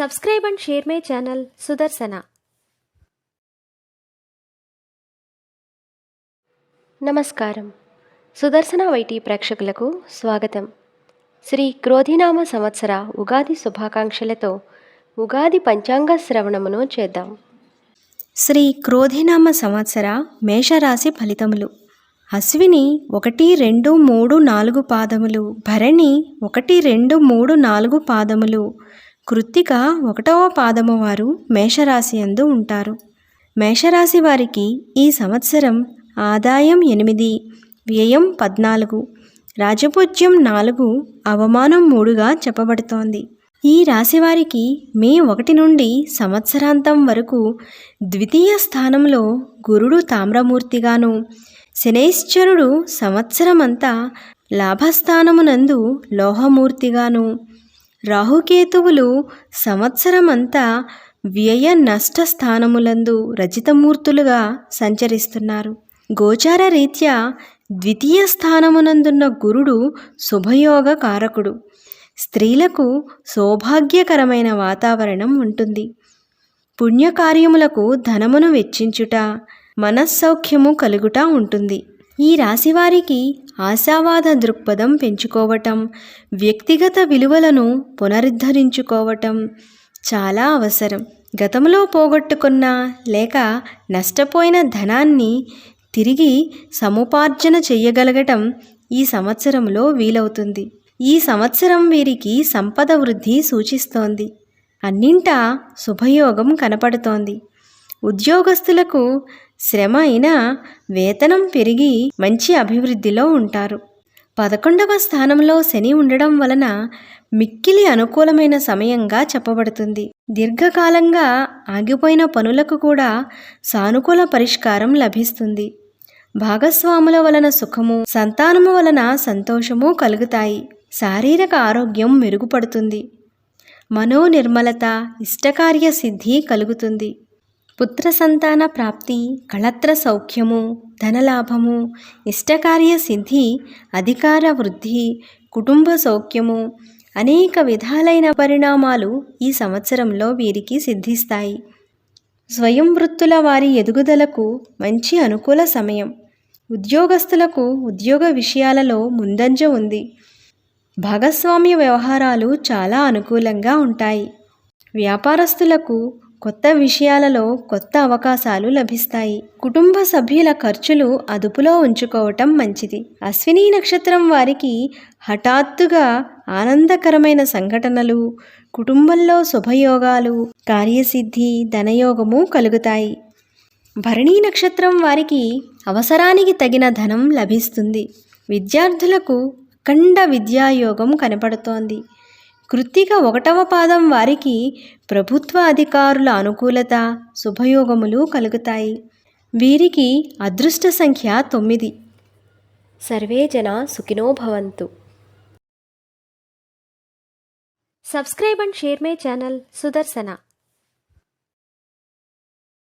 Subscribe and share my channel Sudarsana. నమస్కారం. సుదర్శన YT ప్రేక్షకులకు స్వాగతం. శ్రీ క్రోధినామ సంవత్సర ఉగాది శుభాకాంక్షలతో ఉగాది పంచాంగ శ్రవణమును చేద్దాం. శ్రీ క్రోధినామ సంవత్సర మేషరాశి ఫలితములు. అశ్విని 1, 2, 3, 4 పాదములు, భరణి 1, 2, 3, 4 పాదములు, కృత్తిక 1వ పాదము వారు మేషరాశి యందు ఉంటారు. మేషరాశి వారికి ఈ సంవత్సరం ఆదాయం 8, వ్యయం 14, రాజపూజ్యం 4, అవమానం 3గా చెప్పబడుతోంది. ఈ రాశివారికి మే 1 నుండి సంవత్సరాంతం వరకు ద్వితీయ స్థానంలో గురుడు తామ్రమూర్తిగాను, శనైశ్చరుడు సంవత్సరమంతా లాభస్థానమునందు లోహమూర్తిగాను, రాహుకేతువులు సంవత్సరమంతా వ్యయ నష్ట స్థానములందు రజితమూర్తులుగా సంచరిస్తున్నారు. గోచార రీత్యా ద్వితీయ స్థానమునందున్న గురుడు శుభయోగ కారకుడు. స్త్రీలకు సౌభాగ్యకరమైన వాతావరణం ఉంటుంది. పుణ్యకార్యములకు ధనమును వెచ్చించుట, మనస్సౌఖ్యము కలుగుట ఉంటుంది. ఈ రాశివారికి ఆశావాద దృక్పథం పెంచుకోవటం, వ్యక్తిగత విలువలను పునరుద్ధరించుకోవటం చాలా అవసరం. గతంలో పోగొట్టుకున్న లేక నష్టపోయిన ధనాన్ని తిరిగి సముపార్జన చెయ్యగలగటం ఈ సంవత్సరంలో వీలవుతుంది. ఈ సంవత్సరం వీరికి సంపద వృద్ధి సూచిస్తోంది. అన్నింటా శుభయోగం కనపడుతోంది. ఉద్యోగస్తులకు శ్రమ అయినా వేతనం పెరిగి మంచి అభివృద్ధిలో ఉంటారు. 11వ స్థానంలో శని ఉండడం వలన మిక్కిలి అనుకూలమైన సమయంగా చెప్పబడుతుంది. దీర్ఘకాలంగా ఆగిపోయిన పనులకు కూడా సానుకూల పరిష్కారం లభిస్తుంది. భాగస్వాముల వలన సుఖము, సంతానము వలన సంతోషము కలుగుతాయి. శారీరక ఆరోగ్యం మెరుగుపడుతుంది. మనోనిర్మలత, ఇష్టకార్య సిద్ధి కలుగుతుంది. పుత్ర సంతాన ప్రాప్తి, కళత్ర సౌఖ్యము, ధనలాభము, ఇష్టకార్య సిద్ధి, అధికార వృద్ధి, కుటుంబ సౌఖ్యము, అనేక విధాలైన పరిణామాలు ఈ సంవత్సరంలో వీరికి సిద్ధిస్తాయి. స్వయం వృత్తుల వారి ఎదుగుదలకు మంచి అనుకూల సమయం. ఉద్యోగస్తులకు ఉద్యోగ విషయాలలో ముందంజ ఉంది. భాగస్వామ్య వ్యవహారాలు చాలా అనుకూలంగా ఉంటాయి. వ్యాపారస్తులకు కొత్త విషయాలలో కొత్త అవకాశాలు లభిస్తాయి. కుటుంబ సభ్యుల ఖర్చులు అదుపులో ఉంచుకోవటం మంచిది. అశ్విని నక్షత్రం వారికి హఠాత్తుగా ఆనందకరమైన సంఘటనలు, కుటుంబంలో శుభయోగాలు, కార్యసిద్ధి, ధనయోగము కలుగుతాయి. భరణి నక్షత్రం వారికి అవసరానికి తగిన ధనం లభిస్తుంది. విద్యార్థులకు అఖండ విద్యాయోగం కనపడుతోంది. కృత్తిక 1వ పాదం వారికి ప్రభుత్వ అధికారుల అనుకూలత, శుభయోగములు కలుగుతాయి. వీరికి అదృష్ట సంఖ్య 9. సర్వే జనా సుఖినో భవంతు. Subscribe and share my channel Sudarsana.